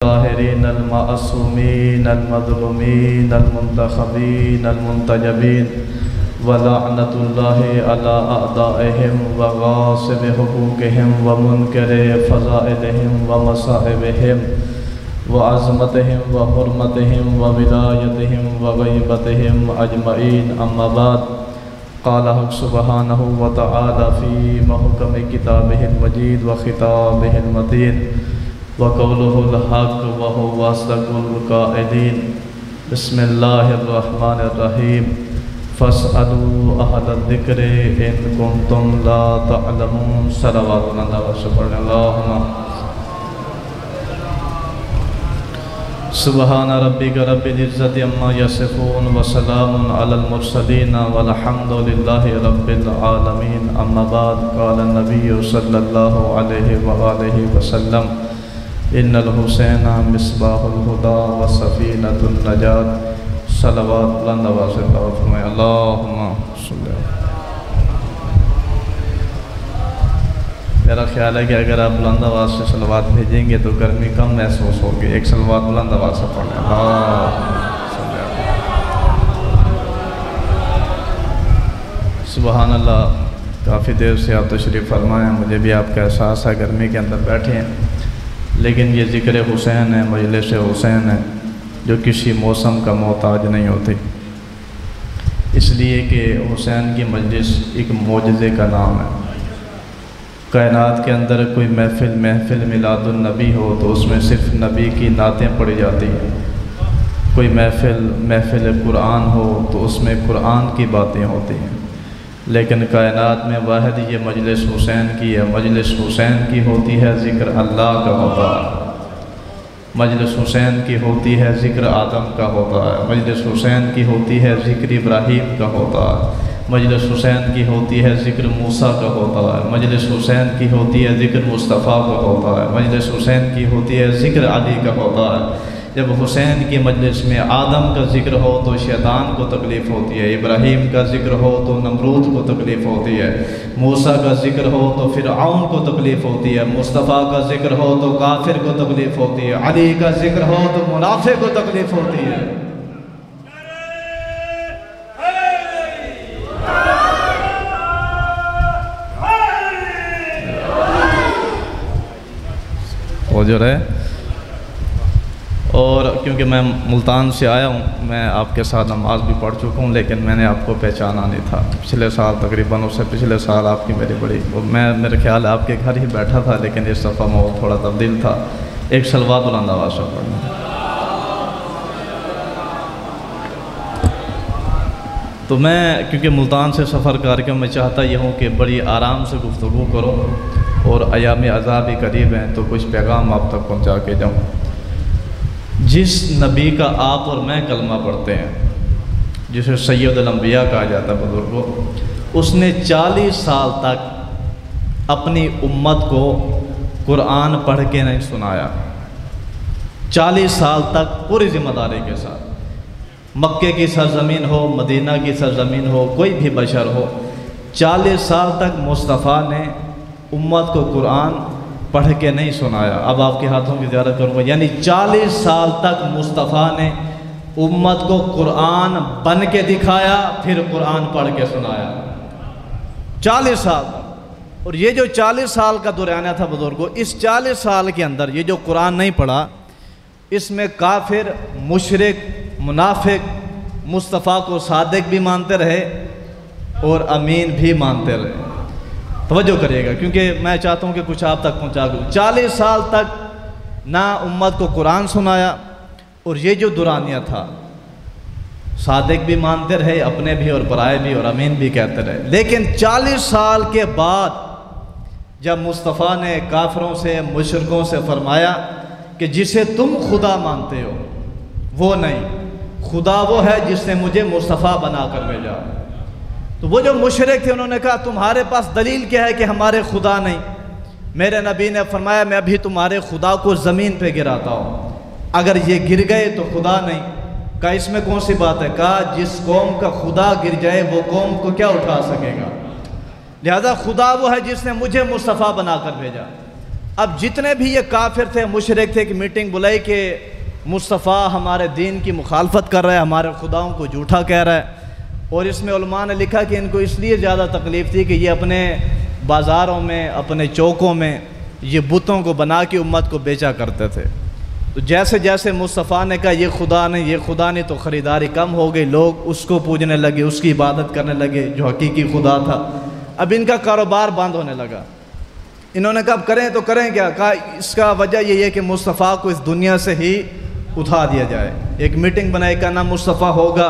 الطاهرين المعصومين المظلومين المنتخبين المنتجبين ولعنة الله على أعدائهم وغاصب حقوقهم ومنكر فضائلهم ومصائبهم وعظمتهم وحرمتهم وولايتهم وغيبتهم أجمعين. أما بعد، قال حق سبحانه وتعالى في محكم كتابه المجيد وخطابه المتين وقوله الحق وهو أصدق القائلين. بسم الله الرحمن الرحيم. فاسألوا أهل الذكر إن كنتم لا تعلمون. صلوات الله وسلم اللهم سبحان ربك رب العزة عما يصفون وسلام على المرسلين والحمد لله رب العالمين. أما بعد، قال النبي صلى الله عليه وآله وسلم: إن الحسين مصباح الهدى وسفينة النجاة. صلوات بلند آواز سے دعا فرمائے اللہم صلی اللہ. میرا خیال ہے کہ اگر آپ بلند آواز سے صلوات بھیجیں گے تو گرمی کم محسوس ہوگی. ایک صلوات بلند آواز سے پڑھیں اللہم صلی اللہ. سبحان اللہ. کافی دیر سے آپ تشریف فرمائیں. مجھے بھی آپ کا احساس ہے گرمی کے اندر بیٹھے ہیں، لیکن یہ ذکر حسین ہے، مجلس حسین ہے جو کسی موسم کا محتاج نہیں ہوتی، اس لیے کہ حسین کی مجلس ایک معجزے کا نام ہے. کائنات کے اندر کوئی محفل میلاد النبی ہو تو اس میں صرف نبی کی نعتیں پڑھی جاتی ہیں. کوئی محفل قرآن ہو تو اس میں قرآن کی باتیں ہوتی ہیں. لیکن کائنات میں واحد یہ مجلس حسین کی ہے. مجلس حسین کی ہوتی ہے ذکر اللہ کا ہوتا ہے. مجلس حسین کی ہوتی ہے ذکر آدم کا ہوتا ہے. مجلس حسین کی ہوتی ہے ذکر ابراہیم کا ہوتا ہے. مجلس حسین کی ہوتی ہے ذکر موسیٰ کا ہوتا ہے. مجلس حسین کی ہوتی ہے ذکر مصطفیٰ کا ہوتا ہے. مجلس حسین کی ہوتی ہے ذکر علی کا ہوتا ہے. جب حسین کی مجلس میں آدم کا ذکر ہو تو شیطان کو تکلیف ہوتی ہے، ابراہیم کا ذکر ہو تو نمرود کو تکلیف ہوتی ہے، موسیٰ کا ذکر ہو تو فرعون کو تکلیف ہوتی ہے، مصطفیٰ کا ذکر ہو تو کافر کو تکلیف ہوتی ہے، علی کا ذکر ہو تو منافق کو تکلیف ہوتی ہے. وہ جو رہے. اور کیونکہ میں ملتان سے آیا ہوں، میں آپ کے ساتھ نماز بھی پڑھ چکا ہوں، لیکن میں نے آپ کو پہچانا نہیں تھا. پچھلے سال تقریباً اس سے پچھلے سال آپ کی میرے خیال ہے آپ کے گھر ہی بیٹھا تھا، لیکن اس دفعہ ماحول تھوڑا تبدیل تھا. ایک صلوات بلند آواز سے پڑھنا. تو میں کیونکہ ملتان سے سفر کر کے میں چاہتا یہ ہوں کہ بڑی آرام سے گفتگو کروں، اور ایام عذاب بھی قریب ہیں تو کچھ پیغام آپ تک پہنچا کے جاؤں. جس نبی کا آپ اور میں کلمہ پڑھتے ہیں، جسے سید الانبیاء کہا جاتا ہے بزرگوں، اس نے 40 سال تک اپنی امت کو قرآن پڑھ کے نہیں سنایا. 40 سال تک پوری ذمہ داری کے ساتھ. مکے کی سرزمین ہو، مدینہ کی سرزمین ہو، کوئی بھی بشر ہو، 40 سال تک مصطفیٰ نے امت کو قرآن پڑھ کے نہیں سنایا. اب آپ کے ہاتھوں کی زیارت کروں گا. یعنی 40 سال تک مصطفیٰ نے امت کو قرآن بن کے دکھایا، پھر قرآن پڑھ کے سنایا. 40 سال. اور یہ جو 40 سال کا دورانیہ تھا بزرگوں، اس 40 سال کے اندر یہ جو قرآن نہیں پڑھا، اس میں کافر، مشرک، منافق مصطفیٰ کو صادق بھی مانتے رہے اور امین بھی مانتے رہے. توجہ کریے گا کیونکہ میں چاہتا ہوں کہ کچھ آپ تک پہنچا دوں. 40 سال تک نہ امت کو قرآن سنایا، اور یہ جو دورانیہ تھا صادق بھی مانتے رہے، اپنے بھی اور پرائے بھی، اور امین بھی کہتے رہے. لیکن 40 سال کے بعد جب مصطفیٰ نے کافروں سے، مشرکوں سے فرمایا کہ جسے تم خدا مانتے ہو وہ نہیں، خدا وہ ہے جس نے مجھے مصطفیٰ بنا کر بھیجا. تو وہ جو مشرک تھے انہوں نے کہا تمہارے پاس دلیل کیا ہے کہ ہمارے خدا نہیں؟ میرے نبی نے فرمایا میں ابھی تمہارے خدا کو زمین پہ گراتا ہوں، اگر یہ گر گئے تو خدا نہیں. کہا اس میں کون سی بات ہے؟ کہا جس قوم کا خدا گر جائے وہ قوم کو کیا اٹھا سکے گا؟ لہذا خدا وہ ہے جس نے مجھے مصطفیٰ بنا کر بھیجا. اب جتنے بھی یہ کافر تھے، مشرک تھے، کہ میٹنگ بلائی کہ مصطفیٰ ہمارے دین کی مخالفت کر رہا ہے، ہمارے خداؤں کو جھوٹا کہہ رہا ہے. اور اس میں علماء نے لکھا کہ ان کو اس لیے زیادہ تکلیف تھی کہ یہ اپنے بازاروں میں، اپنے چوکوں میں یہ بتوں کو بنا کے امت کو بیچا کرتے تھے. تو جیسے جیسے مصطفیٰ نے کہا یہ خدا نہیں، یہ خدا نہیں، تو خریداری کم ہو گئی، لوگ اس کو پوجنے لگے، اس کی عبادت کرنے لگے جو حقیقی خدا تھا. اب ان کا کاروبار بند ہونے لگا. انہوں نے کہا اب کریں تو کریں کیا؟ کہا اس کا وجہ یہ ہے کہ مصطفیٰ کو اس دنیا سے ہی اٹھا دیا جائے. ایک میٹنگ بنائی کہ نہ مصطفیٰ ہوگا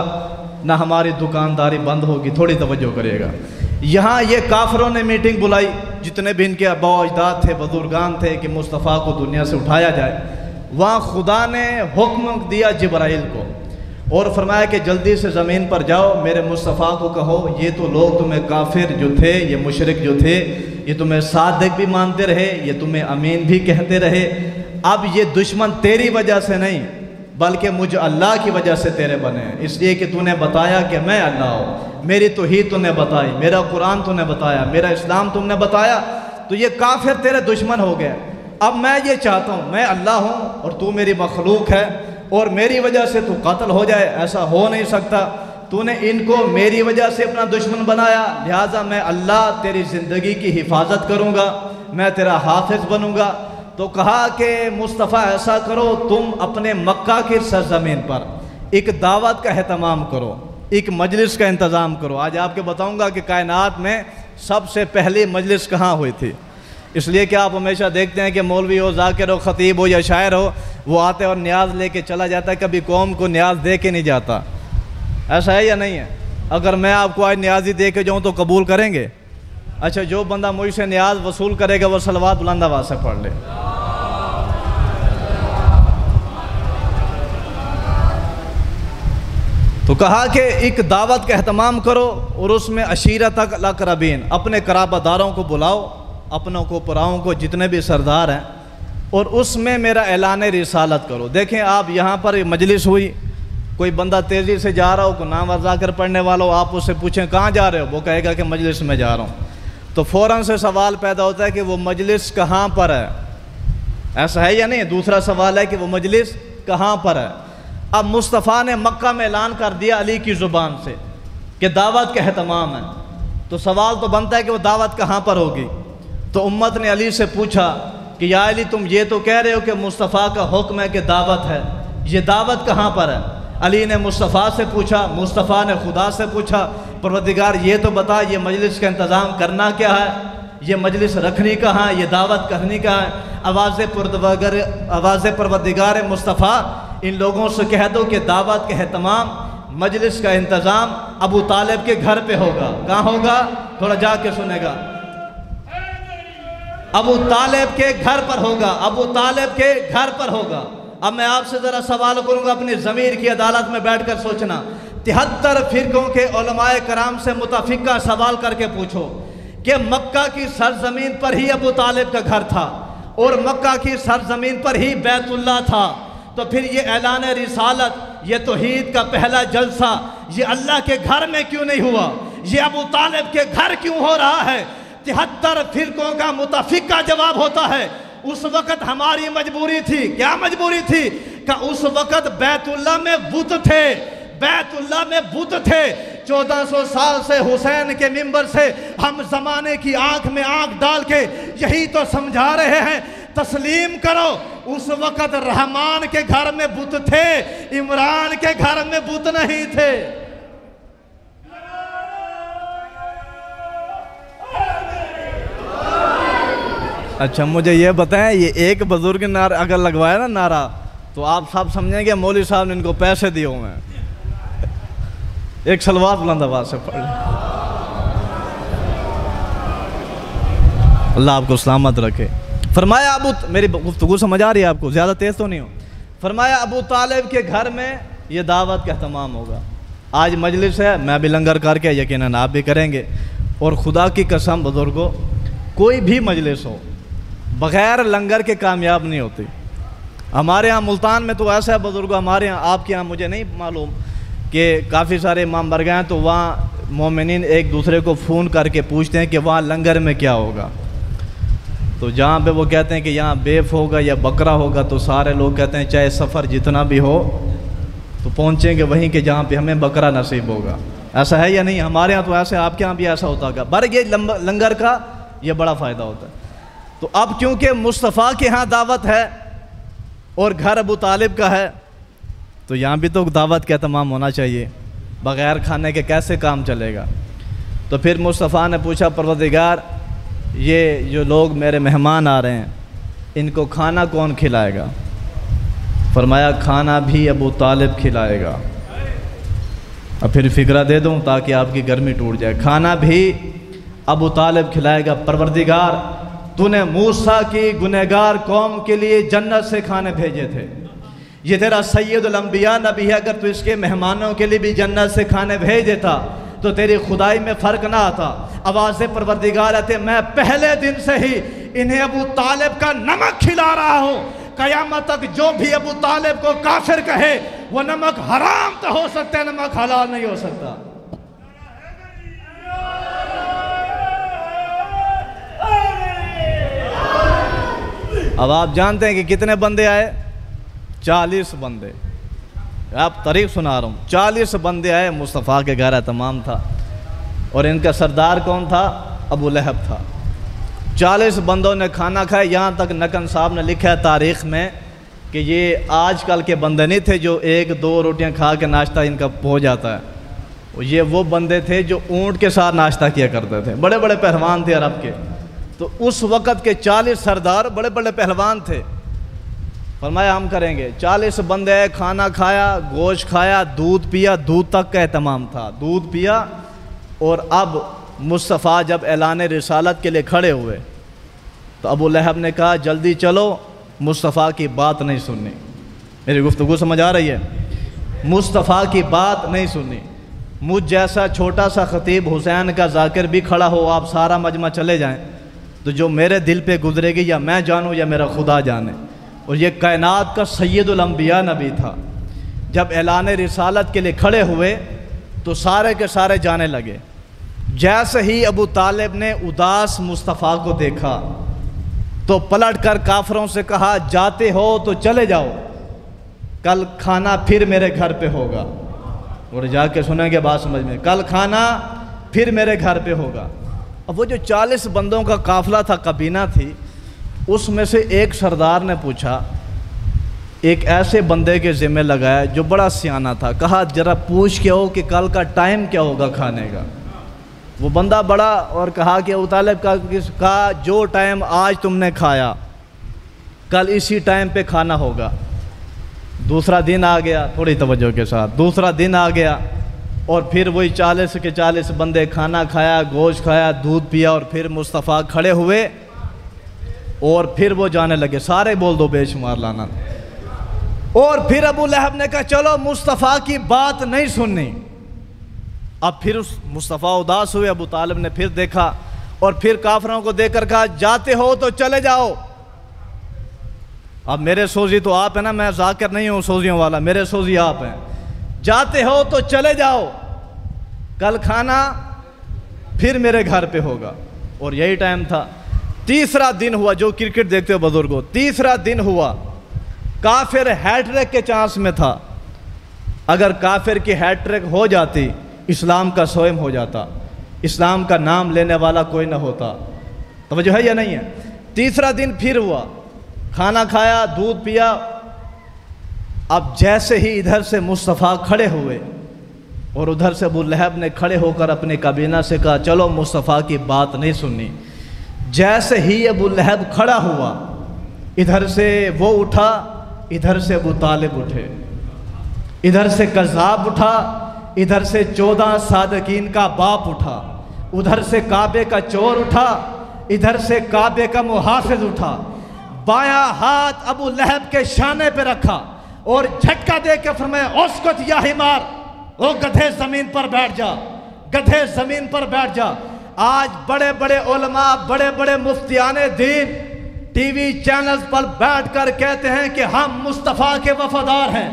نہ ہماری دکانداری بند ہوگی. تھوڑی توجہ کریے گا. یہاں یہ کافروں نے میٹنگ بلائی، جتنے بھی ان کے آباء و اجداد تھے، بزرگان تھے، کہ مصطفیٰ کو دنیا سے اٹھایا جائے. وہاں خدا نے حکم دیا جبرائیل کو اور فرمایا کہ جلدی سے زمین پر جاؤ، میرے مصطفیٰ کو کہو یہ تو لوگ تمہیں کافر جو تھے، یہ مشرک جو تھے، یہ تمہیں صادق بھی مانتے رہے، یہ تمہیں امین بھی کہتے رہے. اب یہ دشمن تیری وجہ سے نہیں بلکہ مجھ اللہ کی وجہ سے تیرے بنے ہیں، اس لیے کہ تو نے بتایا کہ میں اللہ ہوں، میری توحید تو نے بتائی، میرا قرآن تو نے بتایا، میرا اسلام تم نے بتایا، تو یہ کافر تیرے دشمن ہو گئے. اب میں یہ چاہتا ہوں، میں اللہ ہوں اور تو میری مخلوق ہے، اور میری وجہ سے تو قتل ہو جائے، ایسا ہو نہیں سکتا. تو نے ان کو میری وجہ سے اپنا دشمن بنایا، لہٰذا میں اللہ تیری زندگی کی حفاظت کروں گا، میں تیرا حافظ بنوں گا. تو کہا کہ مصطفیٰ ایسا کرو، تم اپنے مکہ کی سرزمین پر ایک دعوت کا اہتمام کرو، ایک مجلس کا انتظام کرو. آج آپ کے بتاؤں گا کہ کائنات میں سب سے پہلی مجلس کہاں ہوئی تھی. اس لیے کہ آپ ہمیشہ دیکھتے ہیں کہ مولوی ہو، ذاکر ہو، خطیب ہو یا شاعر ہو، وہ آتے اور نیاز لے کے چلا جاتا ہے، کبھی قوم کو نیاز دے کے نہیں جاتا. ایسا ہے یا نہیں ہے؟ اگر میں آپ کو آج نیازی دے کے جاؤں تو قبول کریں گے؟ اچھا، جو بندہ مجھ سے نیاز وصول کرے گا وہ صلوات بلند آواز سے پڑھ لے. تو کہا کہ ایک دعوت کا اہتمام کرو اور اس میں عشیرتک الاقربین، اپنے قرابہ داروں کو بلاؤ، اپنوں کو، پراؤں کو، جتنے بھی سردار ہیں، اور اس میں میرا اعلان رسالت کرو. دیکھیں آپ یہاں پر مجلس ہوئی، کوئی بندہ تیزی سے جا رہا ہو، کوئی نام ذاکر پڑھنے والا ہو، آپ اس سے پوچھیں کہاں جا رہے ہو، وہ کہے گا کہ مجلس میں جا رہا ہوں. تو فوراً سے سوال پیدا ہوتا ہے کہ وہ مجلس کہاں پر ہے. ایسا ہے یا نہیں؟ دوسرا سوال ہے کہ وہ مجلس کہاں پر ہے. اب مصطفیٰ نے مکہ میں اعلان کر دیا علی کی زبان سے کہ دعوت کا اہتمام ہے. تو سوال تو بنتا ہے کہ وہ دعوت کہاں پر ہوگی. تو امت نے علی سے پوچھا کہ یا علی، تم یہ تو کہہ رہے ہو کہ مصطفیٰ کا حکم ہے کہ دعوت ہے، یہ دعوت کہاں پر ہے؟ علی نے مصطفیٰ سے پوچھا، مصطفیٰ نے خدا سے پوچھا، پروردگار یہ تو بتا یہ مجلس کا انتظام کرنا کیا ہے، یہ مجلس رکھنی کہاں ہے، یہ دعوت کرنی کہاں ہے. آواز پروردگار مصطفیٰ ان لوگوں سے کہہ دو کہ دعوت کا اہتمام، مجلس کا انتظام ابو طالب کے گھر پہ ہوگا. کہاں ہوگا؟ تھوڑا جا کے سنے گا. ابو طالب کے گھر پر ہوگا، ابو طالب کے گھر پر ہوگا. اب میں آپ سے ذرا سوال کروں گا، اپنی ضمیر کی عدالت میں بیٹھ کر سوچنا. 73 فرقوں کے علماء کرام سے متفقہ سوال کر کے پوچھو کہ مکہ کی سرزمین پر ہی ابو طالب کا گھر تھا اور مکہ کی سرزمین پر ہی بیت اللہ تھا، تو پھر یہ اعلان رسالت، یہ توحید کا پہلا جلسہ یہ اللہ کے گھر میں کیوں نہیں ہوا، یہ ابو طالب کے گھر کیوں ہو رہا ہے؟ 73 فرقوں کا متفقہ جواب ہوتا ہے اس وقت ہماری مجبوری تھی. کیا مجبوری تھی؟ کہ اس وقت بیت اللہ میں بت تھے، بیت اللہ میں بت تھے. 1400 سال سے حسین کے منبر سے ہم زمانے کی آنکھ میں آنکھ ڈال کے یہی تو سمجھا رہے ہیں، تسلیم کرو. اس وقت رحمان کے گھر میں بت تھے، عمران کے گھر میں بت نہیں تھے. اچھا مجھے یہ بتائیں، یہ ایک بزرگ نعرہ اگر لگوایا نا نعرہ تو آپ سب سمجھیں گے مولوی صاحب نے ان کو پیسے دیے ہوئے ہیں. ایک صلوات بلند آواز سے پڑھ لیں. اللہ آپ کو سلامت رکھے. فرمایا میری گفتگو سمجھ آ رہی ہے آپ کو؟ زیادہ تیز تو نہیں ہو. فرمایا ابو طالب کے گھر میں یہ دعوت کا اہتمام ہوگا. آج مجلس ہے، میں بھی لنگر کر کے یقیناً آپ بھی کریں گے. اور خدا کی قسم بزرگوں، کوئی بھی مجلس ہو بغیر لنگر کے کامیاب نہیں ہوتی. ہمارے ہاں ملتان میں تو ایسا ہے بزرگوں، ہمارے ہاں، آپ کے ہاں مجھے نہیں معلوم، کہ کافی سارے امام برگاہ ہیں تو وہاں مومنین ایک دوسرے کو فون کر کے پوچھتے ہیں کہ وہاں لنگر میں کیا ہوگا. تو جہاں پہ وہ کہتے ہیں کہ یہاں بیف ہوگا یا بکرا ہوگا تو سارے لوگ کہتے ہیں چاہے سفر جتنا بھی ہو تو پہنچیں گے وہیں کہ جہاں پہ ہمیں بکرا نصیب ہوگا. ایسا ہے یا نہیں؟ ہمارے ہاں تو ایسے، آپ کے ہاں بھی ایسا ہوتا ہوگا. یہ لنگر کا یہ بڑا فائدہ ہوتا ہے. تو اب کیونکہ مصطفیٰ کے ہاں دعوت ہے اور گھر ابو طالب کا ہے تو یہاں بھی تو دعوت کا اہتمام ہونا چاہیے. بغیر کھانے کے کیسے کام چلے گا؟ تو پھر مصطفیٰ نے پوچھا پروردگار یہ جو لوگ میرے مہمان آ رہے ہیں ان کو کھانا کون کھلائے گا؟ فرمایا کھانا بھی ابو طالب کھلائے گا. اب پھر فکرہ دے دوں تاکہ آپ کی گرمی ٹوٹ جائے. کھانا بھی ابو طالب کھلائے گا. پروردگار تو نے موسیٰ کی گنہگار قوم کے لیے جنت سے کھانے بھیجے تھے، یہ تیرا سید الانبیاء نبی ہے، اگر تو اس کے مہمانوں کے لیے بھی جنت سے کھانے بھیج دیتا تو تیری خدائی میں فرق نہ آتا. آواز پروردگار آتے میں پہلے دن سے ہی انہیں ابو طالب کا نمک کھلا رہا ہوں. قیامت تک جو بھی ابو طالب کو کافر کہے وہ نمک حرام تو ہو سکتا ہے، نمک حلال نہیں ہو سکتا. اب آپ جانتے ہیں کہ کتنے بندے آئے؟ 40 بندے. آپ تاریخ سنا رہا ہوں. 40 بندے آئے. مصطفیٰ کے گھر اہتمام تھا اور ان کا سردار کون تھا؟ ابو لہب تھا. 40 بندوں نے کھانا کھایا. یہاں تک نقن صاحب نے لکھا ہے تاریخ میں کہ یہ آج کل کے بندے نہیں تھے جو 1-2 روٹیاں کھا کے ناشتہ ان کا ہو جاتا ہے. یہ وہ بندے تھے جو اونٹ کے ساتھ ناشتہ کیا کرتے تھے. بڑے بڑے پہلوان تھے عرب کے. تو اس وقت کے 40 سردار بڑے بڑے پہلوان تھے. فرمایا ہم کریں گے. 40 بندے آئے، کھانا کھایا، گوشت کھایا، دودھ پیا. دودھ تک کا اہتمام تھا. دودھ پیا. اور اب مصطفیٰ جب اعلان رسالت کے لیے کھڑے ہوئے تو ابو لہب نے کہا جلدی چلو، مصطفیٰ کی بات نہیں سننی. میری گفتگو سمجھ آ رہی ہے؟ مصطفیٰ کی بات نہیں سننی. مجھ جیسا چھوٹا سا خطیب حسین کا ذاکر بھی کھڑا ہو، آپ سارا مجمع چلے جائیں تو جو میرے دل پہ گزرے گی یا میں جانوں یا میرا خدا جانے. اور یہ کائنات کا سید الانبیاء نبی تھا. جب اعلان رسالت کے لیے کھڑے ہوئے تو سارے کے سارے جانے لگے. جیسے ہی ابو طالب نے اداس مصطفیٰ کو دیکھا تو پلٹ کر کافروں سے کہا جاتے ہو تو چلے جاؤ، کل کھانا پھر میرے گھر پہ ہوگا. اور جا کے سنیں گے بات سمجھ میں، کل کھانا پھر میرے گھر پہ ہوگا. اب وہ جو 40 بندوں کا قافلہ تھا، کابینہ تھی، اس میں سے ایک سردار نے پوچھا، ایک ایسے بندے کے ذمہ لگایا جو بڑا سیانہ تھا. کہا ذرا پوچھ کے ہو کہ کل کا ٹائم کیا ہوگا کھانے کا. وہ بندہ بڑا اور کہا کہ ابو طالب کا جو ٹائم آج تم نے کھایا کل اسی ٹائم پہ کھانا ہوگا. دوسرا دن آ گیا، تھوڑی توجہ کے ساتھ. دوسرا دن آ گیا اور پھر وہی 40 کے 40 بندے کھانا کھایا، گوشت کھایا، دودھ پیا. اور پھر مصطفیٰ کھڑے ہوئے اور پھر وہ جانے لگے. سارے بول دو بے شمار لانا. اور پھر ابو لہب نے کہا چلو مصطفیٰ کی بات نہیں سننی. اب پھر اس مصطفیٰ اداس ہوئے. ابو طالب نے پھر دیکھا اور پھر کافروں کو دیکھ کر کہا جاتے ہو تو چلے جاؤ. اب میرے سوزی تو آپ ہیں نا، میں ذاکر نہیں ہوں سوزیوں والا، میرے سوزی آپ ہیں. جاتے ہو تو چلے جاؤ، کل کھانا پھر میرے گھر پہ ہوگا. اور یہی ٹائم تھا. تیسرا دن ہوا، جو کرکٹ دیکھتے ہو بزرگوں، تیسرا دن ہوا. کافر ہیٹ ٹرک کے چانس میں تھا. اگر کافر کی ہیٹ ٹرک ہو جاتی اسلام کا سوئم ہو جاتا، اسلام کا نام لینے والا کوئی نہ ہوتا. توجہ ہے یا نہیں ہے؟ تیسرا دن پھر ہوا. کھانا کھایا، دودھ پیا. اب جیسے ہی ادھر سے مصطفیٰ کھڑے ہوئے اور ادھر سے ابو لہب نے کھڑے ہو کر اپنے کابینہ سے کہا چلو مصطفیٰ کی بات نہیں سننی. جیسے ہی ابو لہب کھڑا ہوا، ادھر سے وہ اٹھا، ادھر سے ابو طالب اٹھے، ادھر سے کذاب اٹھا، ادھر سے 14 صادقین کا باپ اٹھا، ادھر سے کعبے کا چور اٹھا، ادھر سے کعبے کا محافظ اٹھا. بایاں ہاتھ ابو لہب کے شانے پہ رکھا اور جھٹکا دے کے فرمایا اسکت یا حمار، او گدھے زمین پر بیٹھ جا، گدھے زمین پر بیٹھ جا. آج بڑے بڑے علماء، بڑے بڑے مفتیان دین ٹی وی چینلز پر بیٹھ کر کہتے ہیں کہ ہم مصطفیٰ کے وفادار ہیں،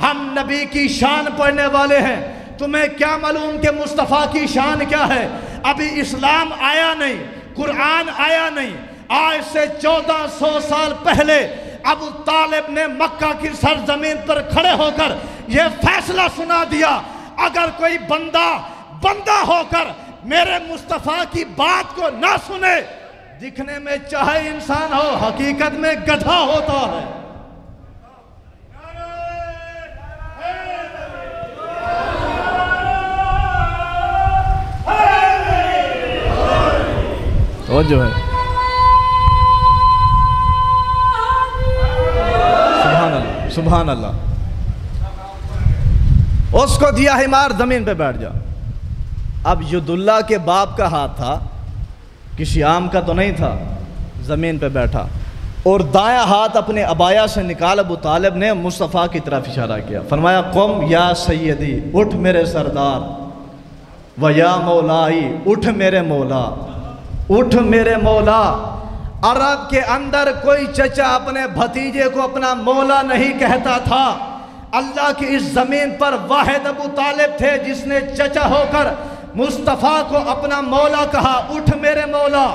ہم نبی کی شان پڑھنے والے ہیں. تمہیں کیا معلوم کہ مصطفیٰ کی شان کیا ہے؟ ابھی اسلام آیا نہیں، قرآن آیا نہیں. آج سے 1400 سال پہلے ابو طالب نے مکہ کی سرزمین پر کھڑے ہو کر یہ فیصلہ سنا دیا، اگر کوئی بندہ ہو کر میرے مصطفیٰ کی بات کو نہ سنے، دکھنے میں چاہے انسان ہو، حقیقت میں گدھا ہوتا ہے۔ تو جو ہے سبحان اللہ، اس کو دیا حمار، زمین پہ بیٹھ جا۔ اب عبداللہ کے باپ کا ہاتھ تھا، کسی عام کا تو نہیں تھا، زمین پہ بیٹھا، اور دایاں ہاتھ اپنے عبایا سے نکال ابو طالب نے مصطفیٰ کی طرف اشارہ کیا، فرمایا قم یا سیدی، اٹھ میرے سردار، و یا مولائی، اٹھ میرے مولا، اٹھ میرے مولا۔ عرب کے اندر کوئی چچا اپنے بھتیجے کو اپنا مولا نہیں کہتا تھا۔ اللہ کی اس زمین پر واحد ابو طالب تھے جس نے چچا ہو کر مصطفیٰ کو اپنا مولا کہا، اٹھ میرے مولا،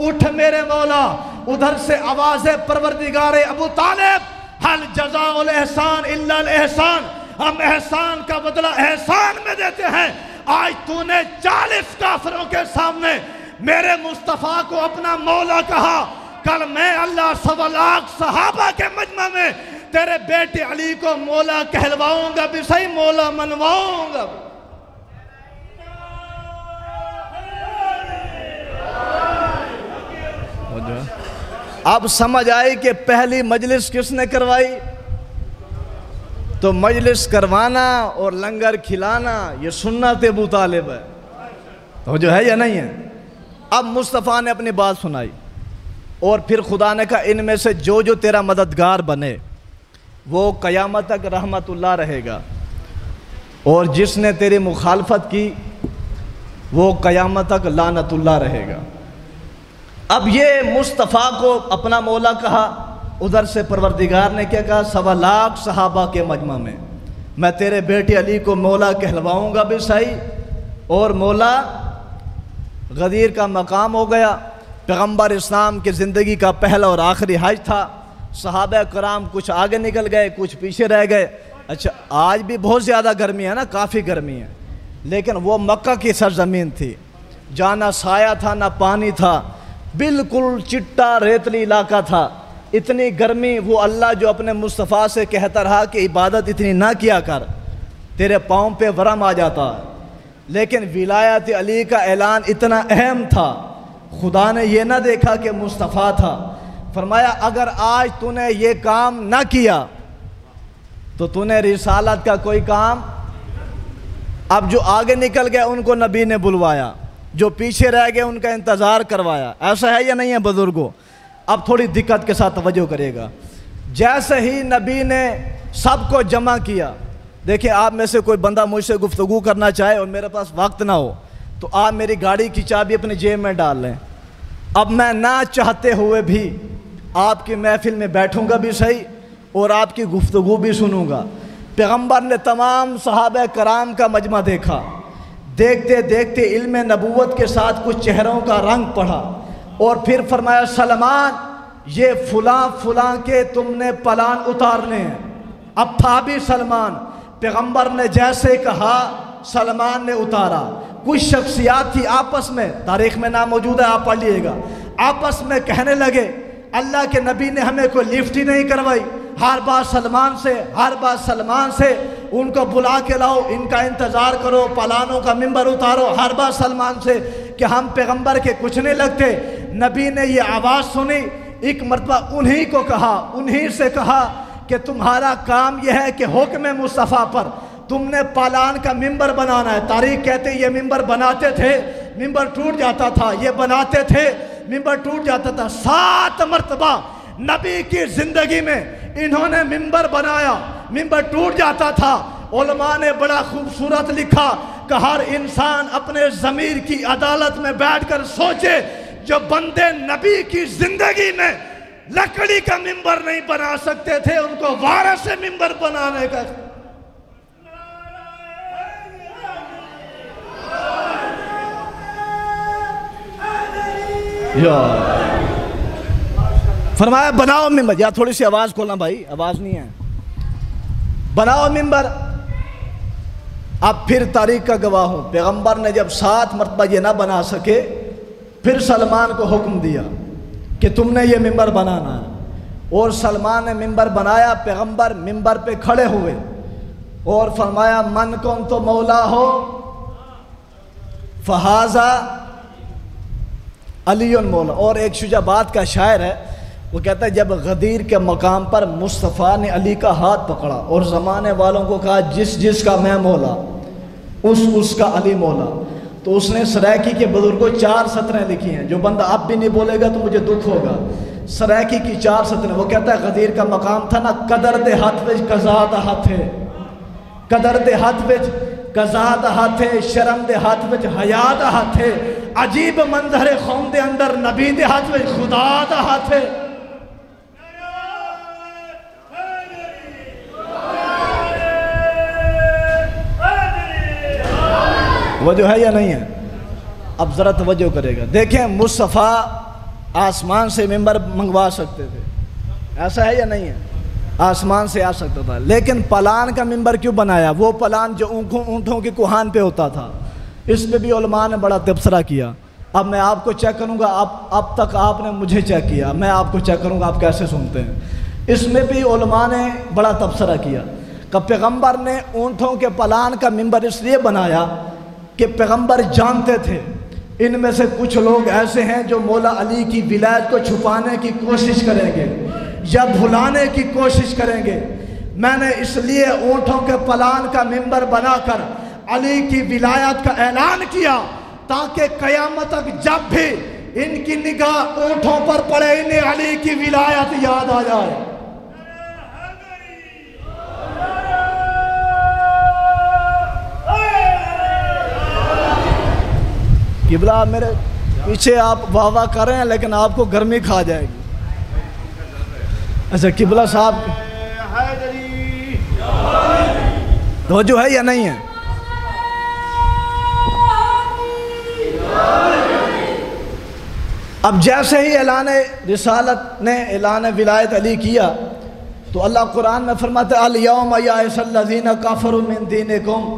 اٹھ میرے مولا۔ ادھر سے آواز پروردگار ابو طالب، حل جزاء الاحسان الا الاحسان، ہم احسان کا بدلہ احسان میں دیتے ہیں۔ آج تو نے 40 کافروں کے سامنے میرے مصطفیٰ کو اپنا مولا کہا، کل میں اللہ 1.25 لاکھ صحابہ کے مجمع میں تیرے بیٹے علی کو مولا کہلواؤں گا بھی صحیح، مولا منواؤں گا۔ اب سمجھ آئی کہ پہلی مجلس کس نے کروائی؟ تو مجلس کروانا اور لنگر کھلانا یہ سنت ابو طالب ہے، تو جو ہے یا نہیں ہے؟ اب مصطفیٰ نے اپنی بات سنائی، اور پھر خدا نے کہا ان میں سے جو تیرا مددگار بنے وہ قیامت تک رحمت اللہ رہے گا، اور جس نے تیری مخالفت کی وہ قیامت تک لعنت اللہ رہے گا۔ اب یہ مصطفیٰ کو اپنا مولا کہا، ادھر سے پروردگار نے کیا کہا؟ 1.25 لاکھ صحابہ کے مجمع میں میں تیرے بیٹے علی کو مولا کہلواؤں گا بھی صحیح، اور مولا غدیر کا مقام ہو گیا۔ پیغمبر اسلام کی زندگی کا پہلا اور آخری حج تھا، صحابہ کرام کچھ آگے نکل گئے، کچھ پیچھے رہ گئے۔ اچھا آج بھی بہت زیادہ گرمی ہے نا، کافی گرمی ہے، لیکن وہ مکہ کی سرزمین تھی، جہاں نہ سایہ تھا نہ پانی تھا، بالکل چٹا ریتلی علاقہ تھا، اتنی گرمی۔ وہ اللہ جو اپنے مصطفیٰ سے کہتا رہا کہ عبادت اتنی نہ کیا کر، تیرے پاؤں پہ ورم آ جاتا ہے، لیکن ولایت علی کا اعلان اتنا اہم تھا، خدا نے یہ نہ دیکھا کہ مصطفیٰ تھا، فرمایا اگر آج تو نے یہ کام نہ کیا تو تو نے رسالت کا کوئی کام۔ اب جو آگے نکل گئے ان کو نبی نے بلوایا، جو پیچھے رہ گئے ان کا انتظار کروایا۔ ایسا ہے یا نہیں ہے بزرگوں؟ اب تھوڑی دقت کے ساتھ توجہ کرے گا۔ جیسے ہی نبی نے سب کو جمع کیا، دیکھیں آپ میں سے کوئی بندہ مجھ سے گفتگو کرنا چاہے اور میرے پاس وقت نہ ہو تو آپ میری گاڑی کی چابی اپنے جیب میں ڈال لیں، اب میں نہ چاہتے ہوئے بھی آپ کی محفل میں بیٹھوں گا بھی صحیح اور آپ کی گفتگو بھی سنوں گا۔ پیغمبر نے تمام صحابہ کرام کا مجمع دیکھا، دیکھتے دیکھتے علم نبوت کے ساتھ کچھ چہروں کا رنگ پڑھا، اور پھر فرمایا سلمان یہ فلاں فلاں کے تم نے پلان اتارنے ہیں۔ اب تھا بھی سلمان، پیغمبر نے جیسے کہا سلمان نے اتارا۔ کچھ شخصیات تھی آپس میں، تاریخ میں نام موجود ہے آپ پڑھ لیے گا، آپس میں کہنے لگے اللہ کے نبی نے ہمیں کوئی لفٹ ہی نہیں کروائی، ہر بات سلمان سے، ہر بات سلمان سے، ان کو بلا کے لاؤ، ان کا انتظار کرو، پلانوں کا منبر اتارو، ہر بات سلمان سے، کہ ہم پیغمبر کے کچھ نہیں لگتے۔ نبی نے یہ آواز سنی، ایک مرتبہ انہی کو کہا، انہی سے کہا کہ تمہارا کام یہ ہے کہ حکم مصطفیٰ پر تم نے پالان کا منبر بنانا ہے۔ تاریخ کہتے یہ منبر بناتے تھے، منبر ٹوٹ جاتا تھا، یہ بناتے تھے، منبر ٹوٹ جاتا تھا۔ 7 مرتبہ نبی کی زندگی میں انہوں نے منبر بنایا، منبر ٹوٹ جاتا تھا۔ علماء نے بڑا خوبصورت لکھا کہ ہر انسان اپنے ضمیر کی عدالت میں بیٹھ کر سوچے، جو بندے نبی کی زندگی میں لکڑی کا منبر نہیں بنا سکتے تھے، ان کو وارث سے منبر بنانے کا۔ فرمایا بناؤ ممبر. یا تھوڑی سی آواز کھولنا بھائی, آواز نہیں ہے. بناؤ ممبر. اب پھر تاریخ کا گواہ ہوں, پیغمبر نے جب 7 مرتبہ یہ نہ بنا سکے, پھر سلمان کو حکم دیا کہ تم نے یہ ممبر بنانا ہے, اور سلمان نے ممبر بنایا. پیغمبر ممبر پہ کھڑے ہوئے اور فرمایا من کون تو مولا ہو فہذا علی مولا. اور ایک شجاعت کا شاعر ہے, وہ کہتا ہے جب غدیر کے مقام پر مصطفیٰ نے علی کا ہاتھ پکڑا اور زمانے والوں کو کہا جس جس کا میں مولا اس کا علی مولا, تو اس نے سرائکی کے بزرگوں 4 سطریں لکھی ہیں. جو بندہ اب بھی نہیں بولے گا تو مجھے دکھ ہوگا. سرائکی کی 4 سطریں. وہ کہتا ہے غدیر کا مقام تھا نا, قدر دے ہاتھ وچ قضا دا ہاتھ ہے, قدر دے ہاتھ وچ قضا دا ہاتھ ہے, شرم دے ہاتھ وچ حیا دا ہاتھ ہے, عجیب منظر قوم دے اندر نبی دے ہاتھ وچ خدا دا ہاتھ ہے. توجہ ہے یا نہیں ہے؟ اب ذرا توجہ کرے گا. دیکھیں مصطفیٰ آسمان سے ممبر منگوا سکتے تھے, ایسا ہے یا نہیں ہے؟ آسمان سے آ سکتا تھا, لیکن پلان کا ممبر کیوں بنایا؟ وہ پلان جو اونٹوں کی کوہان پہ ہوتا تھا. اس پہ بھی علماء نے بڑا تبصرہ کیا. اب میں آپ کو چیک کروں گا, اب تک آپ نے مجھے چیک کیا, میں آپ کو چیک کروں گا آپ کیسے سنتے ہیں. اس میں بھی علماء نے بڑا تبصرہ کیا کہ پیغمبر نے اونٹوں کے پلان کا ممبر اس لیے بنایا کہ پیغمبر جانتے تھے ان میں سے کچھ لوگ ایسے ہیں جو مولا علی کی ولایت کو چھپانے کی کوشش کریں گے یا بھلانے کی کوشش کریں گے. میں نے اس لیے اونٹوں کے پلان کا ممبر بنا کر علی کی ولایت کا اعلان کیا تاکہ قیامت تک جب بھی ان کی نگاہ اونٹوں پر پڑے انہیں علی کی ولایت یاد آ جائے. قبلہ میرے پیچھے آپ واہ واہ کر رہے ہیں لیکن آپ کو گرمی کھا جائے گی. اچھا قبلہ صاحب توجہ ہے یا نہیں ہے؟ اب جیسے ہی اعلان رسالت نے اعلان ولایت علی کیا تو اللہ قرآن میں فرماتا ہے الیوم یئس الذین کفروا من دینکم.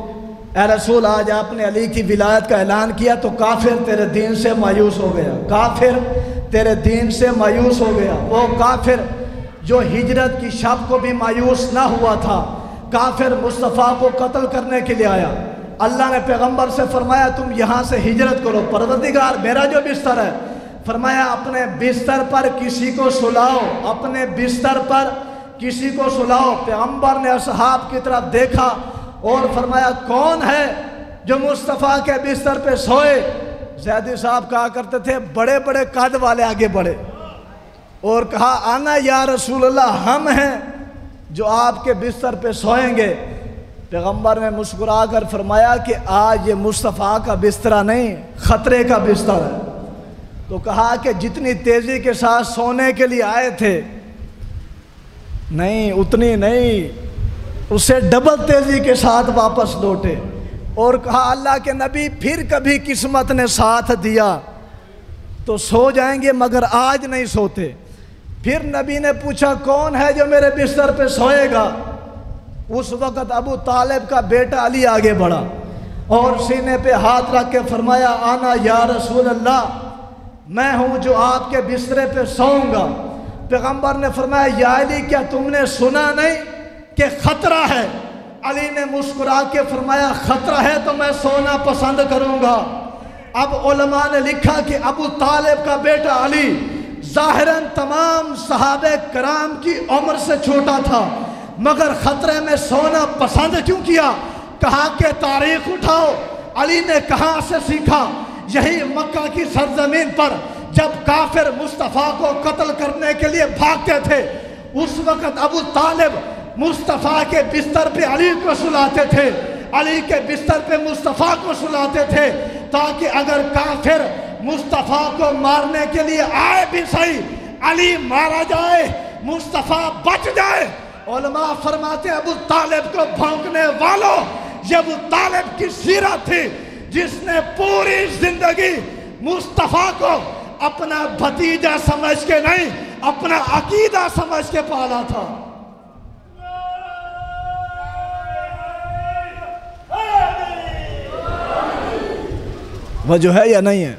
اے رسول آج آپ نے علی کی ولایت کا اعلان کیا تو کافر تیرے دین سے مایوس ہو گیا, کافر تیرے دین سے مایوس ہو گیا. وہ کافر جو ہجرت کی شب کو بھی مایوس نہ ہوا تھا, کافر مصطفیٰ کو قتل کرنے کے لیے آیا. اللہ نے پیغمبر سے فرمایا تم یہاں سے ہجرت کرو, پروردگار میرا جو بستر ہے, فرمایا اپنے بستر پر کسی کو سلاؤ, اپنے بستر پر کسی کو سلاؤ. پیغمبر نے اصحاب کی طرف دیکھا اور فرمایا کون ہے جو مصطفیٰ کے بستر پہ سوئے؟ زیدی صاحب کہا کرتے تھے بڑے بڑے قد والے آگے بڑھے اور کہا آنا یا رسول اللہ, ہم ہیں جو آپ کے بستر پہ سوئیں گے. پیغمبر نے مسکرا کر فرمایا کہ آج یہ مصطفیٰ کا بستر نہیں, خطرے کا بستر ہے. تو کہا کہ جتنی تیزی کے ساتھ سونے کے لیے آئے تھے نہیں اتنی نہیں, اس سے ڈبل تیزی کے ساتھ واپس لوٹے. اور کہا اللہ کے نبی پھر کبھی قسمت نے ساتھ دیا تو سو جائیں گے مگر آج نہیں سوتے. پھر نبی نے پوچھا کون ہے جو میرے بستر پہ سوئے گا؟ اس وقت ابو طالب کا بیٹا علی آگے بڑھا اور سینے پہ ہاتھ رکھ کے فرمایا آنا یا رسول اللہ, میں ہوں جو آپ کے بسترے پہ سوؤں گا. پیغمبر نے فرمایا یا علی کیا تم نے سنا نہیں کہ خطرہ ہے؟ علی نے مسکرا کے فرمایا خطرہ ہے تو میں سونا پسند کروں گا. اب علماء نے لکھا کہ ابو طالب کا بیٹا علی ظاہراً تمام صحابہ کرام کی عمر سے چھوٹا تھا, مگر خطرے میں سونا پسند کیوں کیا؟ کہا کہ تاریخ اٹھاؤ, علی نے کہاں سے سیکھا؟ یہی مکہ کی سرزمین پر جب کافر مصطفیٰ کو قتل کرنے کے لیے بھاگتے تھے, اس وقت ابو طالب مصطفیٰ کے بستر پہ علی کو سلاتے تھے, علی کے بستر پہ مصطفیٰ کو سلاتے تھے تاکہ اگر کافر مصطفیٰ کو مارنے کے لیے آئے بھی صحیح, علی مارا جائے, مصطفیٰ بچ جائے. علماء فرماتے ہیں ابو طالب کو بھونکنے والوں, یہ ابو طالب کی سیرت تھی جس نے پوری زندگی مصطفیٰ کو اپنا بھتیجا سمجھ کے نہیں, اپنا عقیدہ سمجھ کے پالا تھا۔ وجہ ہے یا نہیں ہے؟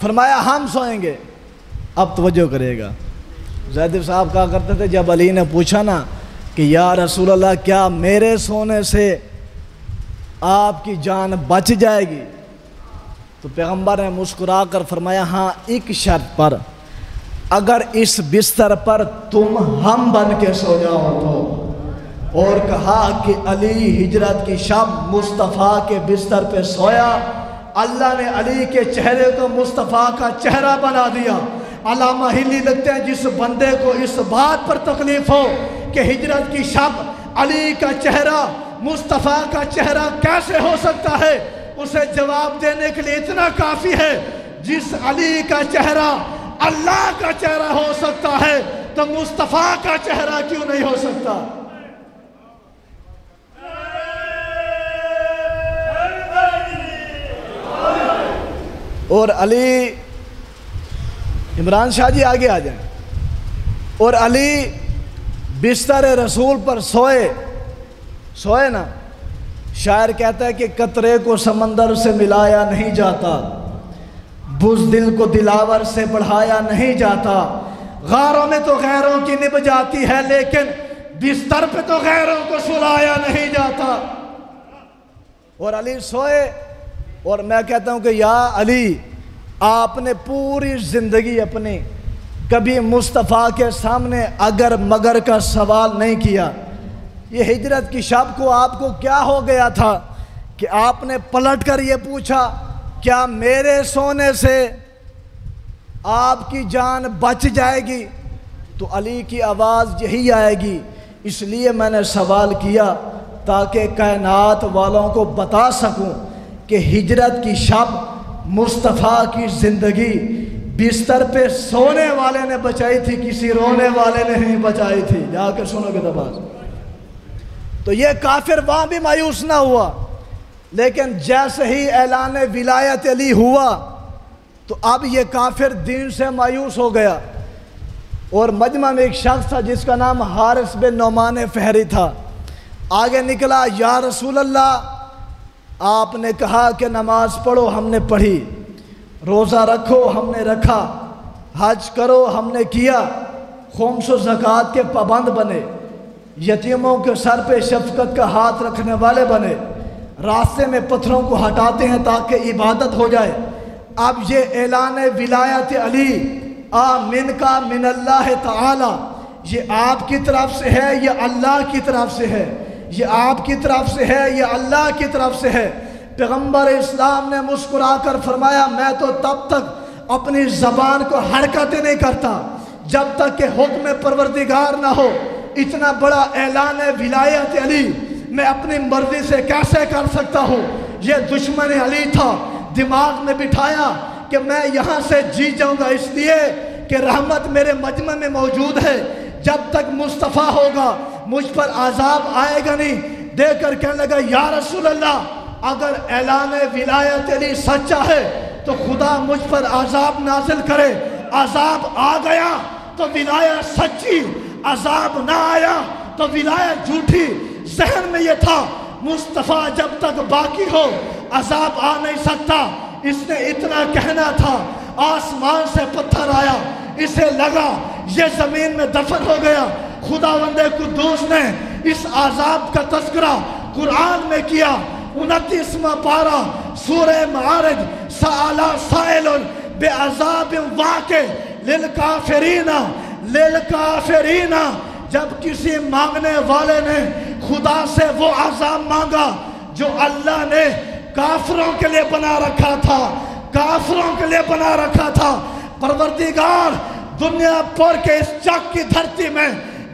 فرمایا ہم سوئیں گے۔ اب توجہ کرے گا، زید صاحب کہا کرتے تھے جب علی نے پوچھا نا کہ یا رسول اللہ کیا میرے سونے سے آپ کی جان بچ جائے گی، تو پیغمبر نے مسکرا کر فرمایا ہاں ایک شرط پر، اگر اس بستر پر تم ہم بن کے سو جاؤ تو۔ اور کہا کہ علی ہجرت کی شب مصطفیٰ کے بستر پہ سویا، اللہ نے علی کے چہرے کو مصطفیٰ کا چہرہ بنا دیا۔ علامہ ہلی لکھتے ہیں جس بندے کو اس بات پر تکلیف ہو کہ ہجرت کی شب علی کا چہرہ مصطفیٰ کا چہرہ کیسے ہو سکتا ہے، اسے جواب دینے کے لیے اتنا کافی ہے، جس علی کا چہرہ اللہ کا چہرہ ہو سکتا ہے تو مصطفیٰ کا چہرہ کیوں نہیں ہو سکتا؟ اور علی، عمران شاہ جی آگے آ جائیں، اور علی بستر رسول پر سوئے نا، شاعر کہتا ہے کہ قطرے کو سمندر سے ملایا نہیں جاتا، بزدل کو دلاور سے بڑھایا نہیں جاتا، غاروں میں تو غیروں کی نبھ جاتی ہے لیکن بستر پہ تو غیروں کو سلایا نہیں جاتا۔ اور علی سوئے، اور میں کہتا ہوں کہ یا علی آپ نے پوری زندگی اپنی کبھی مصطفیٰ کے سامنے اگر مگر کا سوال نہیں کیا۔ یہ ہجرت کی شب کو آپ کو کیا ہو گیا تھا کہ آپ نے پلٹ کر یہ پوچھا کیا میرے سونے سے آپ کی جان بچ جائے گی؟ تو علی کی آواز یہی آئے گی، اس لیے میں نے سوال کیا تاکہ کائنات والوں کو بتا سکوں کہ ہجرت کی شب مصطفیٰ کی زندگی بستر پہ سونے والے نے بچائی تھی، کسی رونے والے نے نہیں بچائی تھی۔ جا کے سنو گے دباز۔ تو یہ کافر وہاں بھی مایوس نہ ہوا، لیکن جیسے ہی اعلان ولایت علی ہوا تو اب یہ کافر دین سے مایوس ہو گیا۔ اور مجمع میں ایک شخص تھا جس کا نام حارث بن نعمان فہری تھا، آگے نکلا، یا رسول اللہ آپ نے کہا کہ نماز پڑھو، ہم نے پڑھی، روزہ رکھو، ہم نے رکھا، حج کرو، ہم نے کیا، خمس و زکوٰۃ کے پابند بنے، یتیموں کے سر پہ شفقت کا ہاتھ رکھنے والے بنے، راستے میں پتھروں کو ہٹاتے ہیں تاکہ عبادت ہو جائے۔ اب یہ اعلان ولایت علی من کا من اللہ تعالی، یہ آپ کی طرف سے ہے، یہ اللہ کی طرف سے ہے، یہ آپ کی طرف سے ہے، یہ اللہ کی طرف سے ہے۔ پیغمبر اسلام نے مسکرا کر فرمایا میں تو تب تک اپنی زبان کو حرکت نہیں کرتا جب تک کہ حکم پروردگار نہ ہو۔ اتنا بڑا اعلان ولایت علی میں اپنی مرضی سے کیسے کر سکتا ہوں؟ یہ دشمن علی تھا، دماغ میں بٹھایا کہ میں یہاں سے جی جاؤں گا اس لیے کہ رحمت میرے مجمع میں موجود ہے، جب تک مصطفیٰ ہوگا مجھ پر عذاب آئے گا نہیں۔ دے کر کہنے لگا یا رسول اللہ اگر اعلان ولایت علی سچا ہے تو خدا مجھ پر عذاب نازل کرے، عذاب آ گیا تو ولایت سچی، عذاب نہ آیا تو ولایت جھوٹی۔ ذہن میں یہ تھا مصطفیٰ جب تک باقی ہو عذاب آ نہیں سکتا۔ اس نے اتنا کہنا تھا، آسمان سے پتھر آیا، اسے لگا یہ زمین میں دفن ہو گیا۔ خداوند قدوس نے اس عذاب کا تذکرہ قرآن میں کیا۔ 29واں پارہ سورہ معارج، سأل سائل بعذاب واقع للکافرین للکافرین، جب کسی مانگنے والے نے خدا سے وہ عذاب مانگا جو اللہ نے کافروں کے لیے بنا رکھا تھا، کافروں کے لیے بنا رکھا تھا۔ پروردگار دنیا پر کے اس چک کی دھرتی میں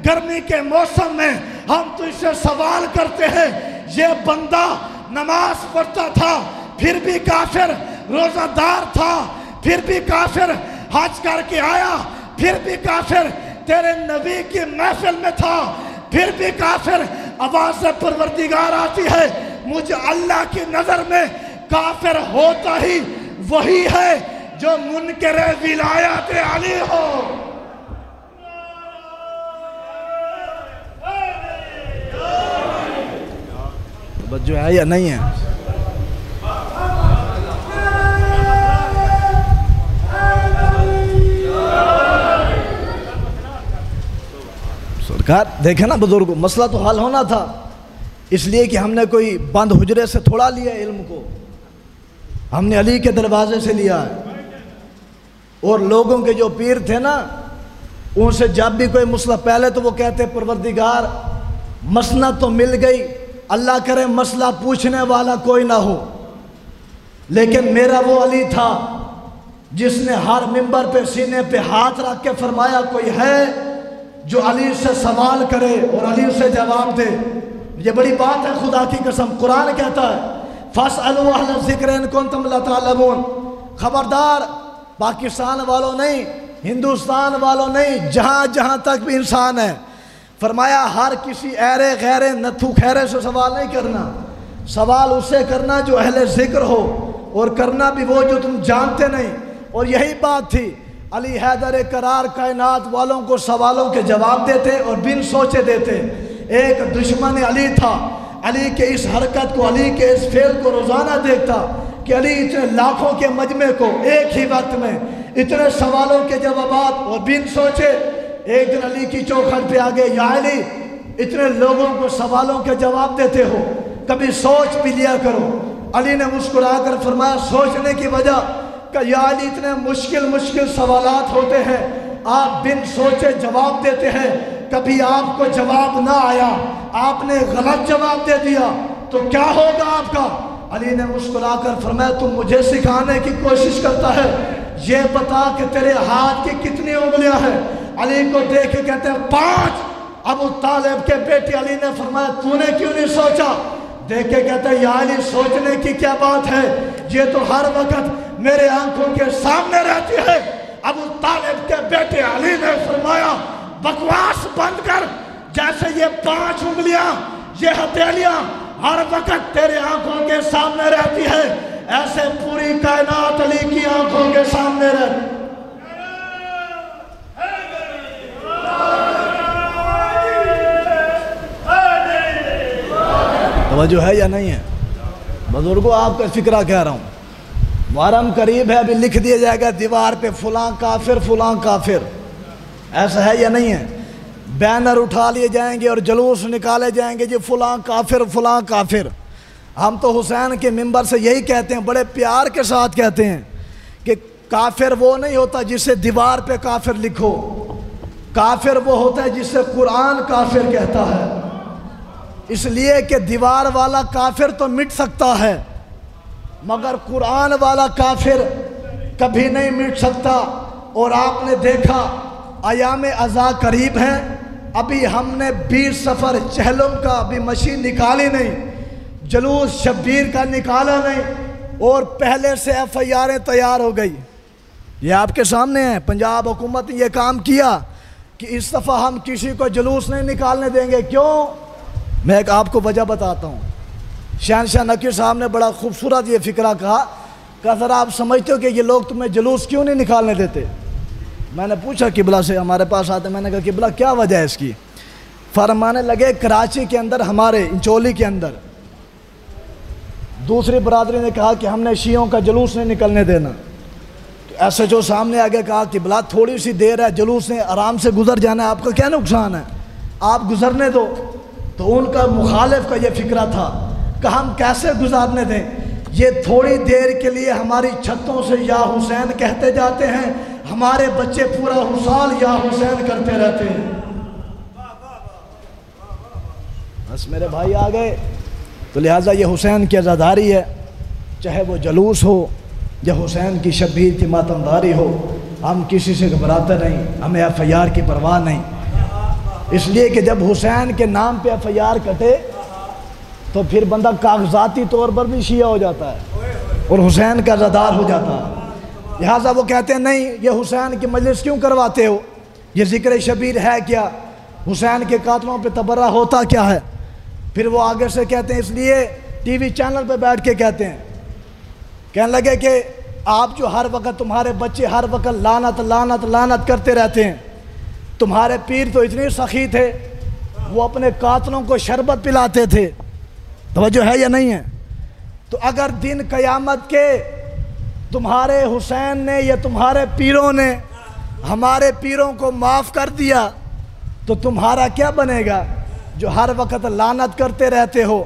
گرمی کے موسم میں ہم تو اس سے سوال کرتے ہیں، یہ بندہ نماز پڑھتا تھا پھر بھی کافر، روزہ دار تھا پھر بھی کافر، حج کر کے آیا پھر بھی کافر، تیرے نبی کی محفل میں تھا پھر بھی کافر۔ آواز پروردگار آتی ہے مجھے اللہ کی نظر میں کافر ہوتا ہی وہی ہے جو منکر ولایت علی ہو۔ توجہ ہے یا نہیں ہے؟ سرکار دیکھیں نا بزرگوں، مسئلہ تو حل ہونا تھا، اس لیے کہ ہم نے کوئی بند حجرے سے تھوڑا لیا علم کو، ہم نے علی کے دروازے سے لیا ہے۔ اور لوگوں کے جو پیر تھے نا، ان سے جب بھی کوئی مسئلہ، پہلے تو وہ کہتے پروردگار مسند تو مل گئی، اللہ کرے مسئلہ پوچھنے والا کوئی نہ ہو، لیکن میرا وہ علی تھا جس نے ہر منبر پہ سینے پہ ہاتھ رکھ کے فرمایا کوئی ہے جو علی سے سوال کرے اور علی سے جواب دے۔ یہ بڑی بات ہے، خدا کی قسم، قرآن کہتا ہے فَاسْأَلُوا أَهْلَ الذِّكْرِ إِن كُنتُمْ لَا تَعْلَمُونَ۔ خبردار، پاکستان والوں نہیں، ہندوستان والوں نہیں، جہاں جہاں تک بھی انسان ہے، فرمایا ہر کسی ایرے غیرے نتھو خیرے سے سوال نہیں کرنا، سوال اس سے کرنا جو اہل ذکر ہو، اور کرنا بھی وہ جو تم جانتے نہیں۔ اور یہی بات تھی، علی حیدر قرار کائنات والوں کو سوالوں کے جواب دیتے اور بن سوچے دیتے۔ ایک دشمن علی تھا، علی کے اس حرکت کو، علی کے اس فعل کو روزانہ دیکھتا کہ علی اتنے لاکھوں کے مجمع کو ایک ہی وقت میں اتنے سوالوں کے جوابات اور بن سوچے۔ ایک دن علی کی چوکھٹ پہ آگے، یا علی اتنے لوگوں کو سوالوں کے جواب دیتے ہو، کبھی سوچ بھی لیا کرو۔ علی نے مسکرا کر فرمایا سوچنے کی وجہ کہ یا علی اتنے مشکل سوالات ہوتے ہیں، آپ بن سوچے جواب دیتے ہیں، کبھی آپ کو جواب نہ آیا، آپ نے غلط جواب دے دیا تو کیا ہوگا آپ کا؟ علی نے مسکرا کر فرمایا تم مجھے سکھانے کی کوشش کرتا ہے، یہ بتا کہ تیرے ہاتھ کی کتنی انگلیاں ہیں؟ علی کو دیکھ کے کہتے ہیں 5۔ ابو طالب کے بیٹے علی نے فرمایا تو نے کیوں نہیں سوچا؟ دیکھ کے کہتے ہیں یا علی سوچنے کی کیا بات ہے، یہ تو ہر وقت میرے آنکھوں کے سامنے رہتی ہے۔ ابو طالب کے بیٹے علی نے فرمایا بکواس بند کر، جیسے یہ 5 انگلیاں، یہ ہتھیلیاں ہر وقت تیرے آنکھوں کے سامنے رہتی ہے، ایسے پوری کائنات علی کی آنکھوں کے سامنے رہتی۔ توجہ ہے یا نہیں ہے؟ بزرگوں آپ کا فکرہ کہہ رہا ہوں، محرم قریب ہے، ابھی لکھ دیا جائے گا دیوار پہ فلاں کافر فلاں کافر، ایسا ہے یا نہیں ہے؟ بینر اٹھا لیے جائیں گے اور جلوس نکالے جائیں گے، جی فلاں کافر فلاں کافر۔ ہم تو حسین کے منبر سے یہی کہتے ہیں، بڑے پیار کے ساتھ کہتے ہیں کہ کافر وہ نہیں ہوتا جسے دیوار پہ کافر لکھو، کافر وہ ہوتا ہے جسے قرآن کافر کہتا ہے، اس لیے کہ دیوار والا کافر تو مٹ سکتا ہے مگر قرآن والا کافر کبھی نہیں مٹ سکتا۔ اور آپ نے دیکھا ایام عزا قریب ہیں، ابھی ہم نے 20 سفر چہلم کا ابھی مشین نکالی نہیں، جلوس شبیر کا نکالا نہیں، اور پہلے سے FIR تیار ہو گئی۔ یہ آپ کے سامنے ہیں، پنجاب حکومت نے یہ کام کیا کہ اس دفعہ ہم کسی کو جلوس نہیں نکالنے دیں گے۔ کیوں؟ میں ایک آپ کو وجہ بتاتا ہوں۔ شہنشاہ نقی صاحب نے بڑا خوبصورت یہ فکرہ کہا کہ ذرا آپ سمجھتے ہو کہ یہ لوگ تمہیں جلوس کیوں نہیں نکالنے دیتے؟ میں نے پوچھا قبلہ سے، ہمارے پاس آتے، میں نے کہا قبلہ کیا وجہ ہے اس کی؟ فرمانے لگے کراچی کے اندر، ہمارے انچولی کے اندر دوسری برادری نے کہا کہ ہم نے شیعوں کا جلوس نہیں نکلنے دینا، تو ایسے جو سامنے آگے کہا قبلہ تھوڑی سی دیر ہے، جلوس نے آرام سے گزر جانا ہے، آپ کا کیا نقصان ہے، آپ گزرنے دو۔ تو ان کا مخالف کا یہ فکرہ تھا کہ ہم کیسے گزارنے دیں، یہ تھوڑی دیر کے لیے ہماری چھتوں سے یا حسین کہتے جاتے ہیں، ہمارے بچے پورا حسال یا حسین کرتے رہتے ہیں۔ بس میرے بھائی آ گئے، تو لہٰذا یہ حسین کی عزاداری ہے، چاہے وہ جلوس ہو یا حسین کی شبیر کی ماتمداری ہو، ہم کسی سے گھبراتے نہیں، ہمیں FIR کی پرواہ نہیں، اس لیے کہ جب حسین کے نام پہ FIR کٹے تو پھر بندہ کاغذاتی طور پر بھی شیعہ ہو جاتا ہے اور حسین کا عزادار ہو جاتا ہے۔ لہٰذا وہ کہتے ہیں نہیں، یہ حسین کی مجلس کیوں کرواتے ہو، یہ ذکر شبیر ہے کیا، حسین کے قاتلوں پہ تبرہ ہوتا کیا ہے؟ پھر وہ آگے سے کہتے ہیں اس لیے ٹی وی چینل پہ بیٹھ کے کہتے ہیں، کہنے لگے کہ آپ جو ہر وقت، تمہارے بچے ہر وقت لعنت لعنت لعنت کرتے رہتے ہیں، تمہارے پیر تو اتنے سخی تھے، وہ اپنے قاتلوں کو شربت پلاتے تھے، توجہ ہے یا نہیں ہے؟ تو اگر دن قیامت کے تمہارے حسین نے یا تمہارے پیروں نے ہمارے پیروں کو معاف کر دیا تو تمہارا کیا بنے گا جو ہر وقت لعنت کرتے رہتے ہو؟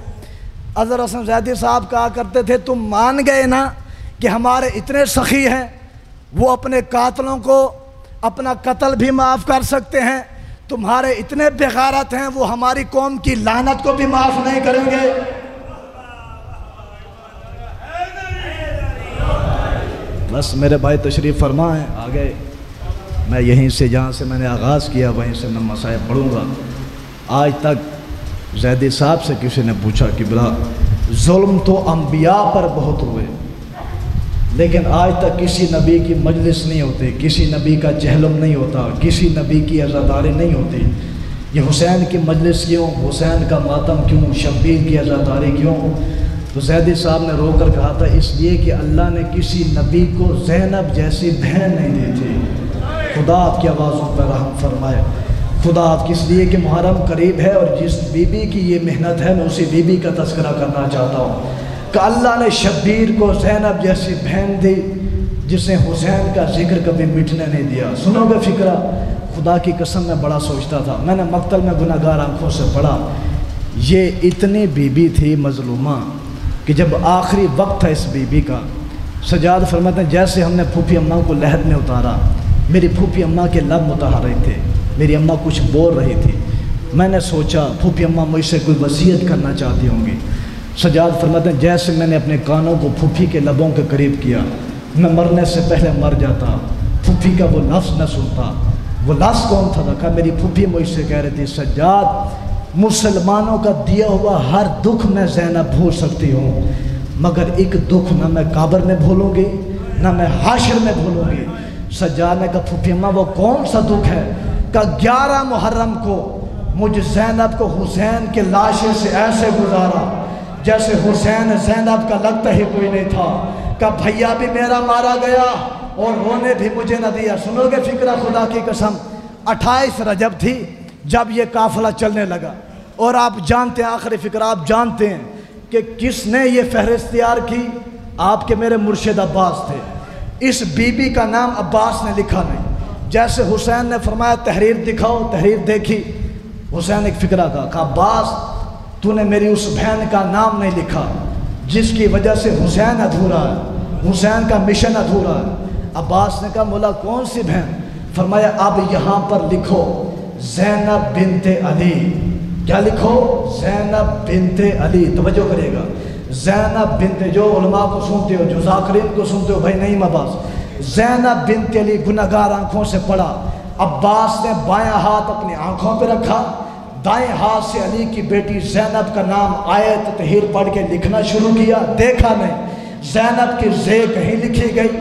اظہر حسن زیدی صاحب کہا کرتے تھے تم مان گئے نا کہ ہمارے اتنے سخی ہیں، وہ اپنے قاتلوں کو اپنا قتل بھی معاف کر سکتے ہیں، تمہارے اتنے بے غیرت ہیں وہ ہماری قوم کی لعنت کو بھی معاف نہیں کریں گے۔ بس میرے بھائی تشریف فرما ہیں آگے، میں یہیں سے جہاں سے میں نے آغاز کیا وہیں سے میں مسائل پڑھوں گا۔ آج تک زیدی صاحب سے کسی نے پوچھا کہ بلا ظلم تو انبیاء پر بہت ہوئے، لیکن آج تک کسی نبی کی مجلس نہیں ہوتی، کسی نبی کا چہلم نہیں ہوتا، کسی نبی کی عزاداری نہیں ہوتی۔ یہ حسین کی مجلس کیوں، حسین کا ماتم کیوں، شبیر کی عزاداری کیوں؟ تو زیدی صاحب نے رو کر کہا تھا اس لیے کہ اللہ نے کسی نبی کو زینب جیسی بہن نہیں دی تھی۔ خدا آپ کی آوازوں پر رحم فرمائے۔ خدا آپ کس لیے کہ محرم قریب ہے اور جس بی بی کی یہ محنت ہے میں اسی بی بی کا تذکرہ کرنا چاہتا ہوں کہ اللہ نے شبیر کو زینب جیسی بہن دی جس نے حسین کا ذکر کبھی مٹنے نہیں دیا۔ سنو گے فکرہ؟ خدا کی قسم میں بڑا سوچتا تھا، میں نے مقتل میں گناہگار آنکھوں سے پڑھا، یہ اتنی بی بی تھی مظلومہ کہ جب آخری وقت تھا اس بی بی کا، سجاد فرماتے ہیں جیسے ہم نے پھوپھی اماں کو لحد میں اتارا، میری پھوپھی اماں کے لب متحرک تھے، میری اماں کچھ بول رہی تھی، میں نے سوچا پھوپھی اماں مجھ سے کوئی وصیت کرنا چاہتی ہوں گی۔ سجاد فرماتے ہیں جیسے میں نے اپنے کانوں کو پھوپھی کے لبوں کے قریب کیا، میں مرنے سے پہلے مر جاتا، پھوپھی کا وہ لفظ نہ سنتا۔ وہ لفظ کون تھا؟ رکھا میری پھوپھی مجھ سے کہہ رہی تھی سجاد مسلمانوں کا دیا ہوا ہر دکھ میں زینب بھول سکتی ہوں، مگر ایک دکھ نہ میں قبر میں بھولوں گی نہ میں حاشر میں بھولوں گی۔ سجاد نے کہا پھوپھی اماں وہ کون سا دکھ ہے؟ کہ 11 محرم کو مجھ زینب کو حسین کے لاشے سے ایسے گزارا جیسے حسین زینب کا لگتا ہی کوئی نہیں تھا، کہ بھیا بھی میرا مارا گیا اور رونے بھی مجھے نہ دیا۔ سنو گے فکرہ؟ خدا کی قسم 28 رجب تھی جب یہ قافلہ چلنے لگا، اور آپ جانتے ہیں آخری فکرہ آپ جانتے ہیں کہ کس نے یہ فہرست تیار کی؟ آپ کے میرے مرشد عباس تھے۔ اس بی بی کا نام عباس نے لکھا نہیں، جیسے حسین نے فرمایا تحریر دکھاؤ، تحریر دیکھی، حسین ایک فکرہ کہا عباس تو نے میری اس بہن کا نام نہیں لکھا جس کی وجہ سے حسین ادھورا ہے، حسین کا مشن ادھورا ہے۔ عباس نے کہا مولا کون سی بہن؟ فرمایا اب یہاں پر لکھو زینب بنت علی۔ کیا لکھو؟ زینب بنت علی۔ توجہ کرے گا، زینب بنت، جو علماء کو سنتے ہو جو ذاکرین کو سنتے ہو بھائی نہیں عباس، زینب بنت علی گناہگار آنکھوں سے پڑھا۔ عباس نے بائیں ہاتھ اپنی آنکھوں پہ رکھا، دائیں ہاتھ سے علی کی بیٹی زینب کا نام آیت تطہیر پڑھ کے لکھنا شروع کیا۔ دیکھا نہیں زینب کی زے کہیں لکھی گئی،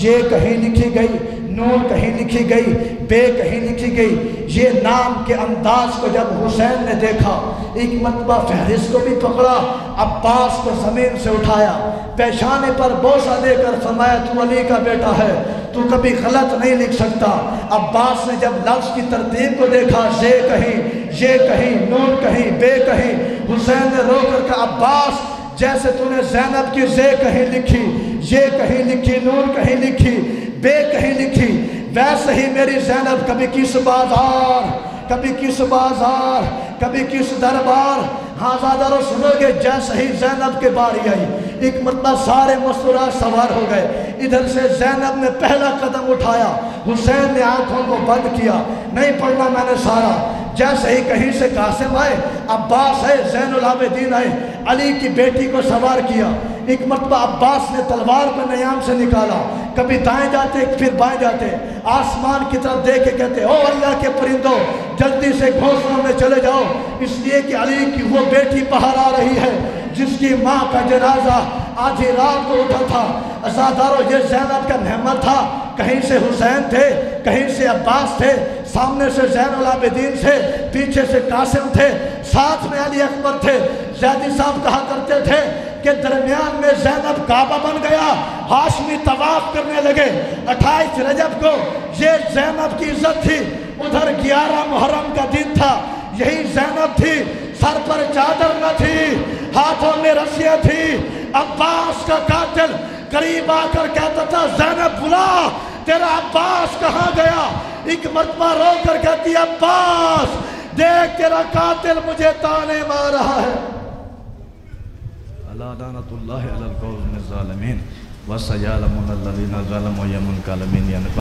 یہ کہیں لکھی گئی، نون کہیں لکھی گئی، بے کہیں لکھی گئی۔ یہ نام کے انداز کو جب حسین نے دیکھا ایک مرتبہ فہرست کو بھی پکڑا، عباس کو زمین سے اٹھایا، پیشانے پر بوسہ دے کر فرمایا تو علی کا بیٹا ہے، تو کبھی غلط نہیں لکھ سکتا۔ عباس نے جب لفظ کی ترتیب کو دیکھا، زے کہیں، یہ کہیں، نون کہیں، بے کہیں، حسین نے رو کر کہا عباس جیسے تو نے زینب کی زے کہیں لکھی، یہ کہیں لکھی، نون کہیں لکھی، بے کہیں لکھی، ویسے ہی میری زینب کبھی کس بازار، کبھی کس بازار، کبھی کس دربار۔ ہاں زیادہ رو سنو گے، جیسے ہی زینب کے باری آئی ایک مرتبہ سارے مسئولات سوار ہو گئے۔ ادھر سے زینب نے پہلا قدم اٹھایا، حسین نے آنکھوں کو بند کیا، نہیں پڑھنا میں نے سارا۔ جیسے ہی کہیں سے قاسم آئے، عباس ہے، زین العابدین آئے، علی کی بیٹی کو سوار کیا۔ ایک مرتبہ عباس نے تلوار کو نیام سے نکالا، کبھی دائیں جاتے پھر بائیں جاتے، آسمان کی طرف دیکھ کے کہتے او اللہ کے پرندوں جلدی سے گھونسلوں میں چلے جاؤ، اس لیے کہ علی کی وہ بیٹی باہر آ رہی ہے جس کی ماں کا جنازہ آدھی رات کو اٹھا تھا۔ عزادارو یہ زینب کا نعمت تھا، کہیں سے حسین تھے، کہیں سے عباس تھے، سامنے سے زین العابدین تھے، پیچھے سے قاسم تھے، ساتھ میں علی اکبر تھے۔ زیدی صاحب کہا کرتے تھے کہ درمیان میں زینب کعبہ بن گیا، ہاشمی طواف کرنے لگے۔ 28 رجب کو یہ زینب کی عزت تھی، ادھر 11 محرم کا دن تھا، یہی زینب تھی، سر پر چادر نہ تھی، ہاتھوں میں رسیاں تھی. عباس کا قاتل قریب آ کر کہتا تھا زینب بلا تیرا عباس کہاں گیا. ایک مرتبہ رو کر کہتی عباس دیکھ تیرا قاتل مجھے تانے مار رہا ہے. الا لعنۃ اللہ علی القوم الظالمین وسیعلمون الذین ظلموا یوم القیامۃ.